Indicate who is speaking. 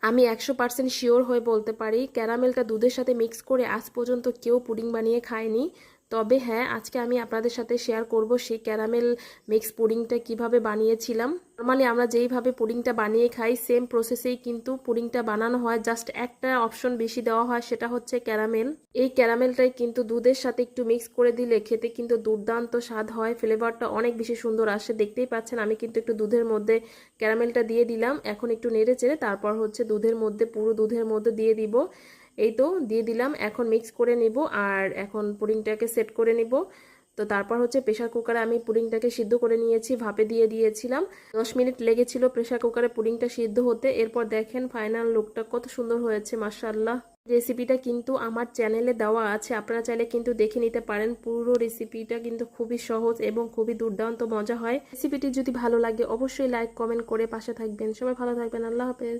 Speaker 1: আমি 100% শিওর হয়ে বলতে পারি ক্যারামেলটা দুধের সাথে মিক্স করে আজ পর্যন্ত কেউ পুডিং বানিয়ে খায়নি। তবে হ্যাঁ, আজকে আমি আপনাদের সাথে শেয়ার করব সেই ক্যারামেল মিক্স পুডিংটা কিভাবে বানিয়েছিলাম। নর্মালি আমরা যেইভাবে পুডিংটা বানিয়ে খাই সেম প্রসেসেই কিন্তু পুডিংটা বানানো হয়, জাস্ট একটা অপশন বেশি দেওয়া হয়, সেটা হচ্ছে ক্যারামেল। এই ক্যারামেলটাই কিন্তু দুধের সাথে একটু মিক্স করে দিলে খেতে কিন্তু দুর্দান্ত স্বাদ হয়, ফ্লেভারটা অনেক বেশি সুন্দর আসে। দেখতেই পাচ্ছেন আমি কিন্তু একটু দুধের মধ্যে ক্যারামেলটা দিয়ে দিলাম। এখন একটু নেড়ে চেড়ে তারপর হচ্ছে দুধের মধ্যে, পুরো দুধের মধ্যে দিয়ে দিব। এই তো দিয়ে দিলাম, এখন মিক্স করে নিব আর এখন পুডিংটাকে সেট করে নিব। তো তারপর হচ্ছে প্রেশার কুকারে আমি পুডিংটাকে সিদ্ধ করে নিয়েছি, ভাপে দিয়ে দিয়েছিলাম। 10 মিনিট লেগেছিল প্রেশার কুকারে পুডিংটা সিদ্ধ হতে। এরপর দেখেন ফাইনাল লুকটা কত সুন্দর হয়েছে মাশাআল্লাহ। রেসিপিটা কিন্তু আমার চ্যানেলে দেওয়া আছে, আপনারা চাইলে কিন্তু দেখে নিতে পারেন। পুরো রেসিপিটা কিন্তু খুবই সহজ এবং খুবই দুর্দান্ত মজা হয়। রেসিপিটি যদি ভালো লাগে অবশ্যই লাইক কমেন্ট করে পাশে থাকবেন। সবাই ভালো থাকবেন, আল্লাহ হাফেজ।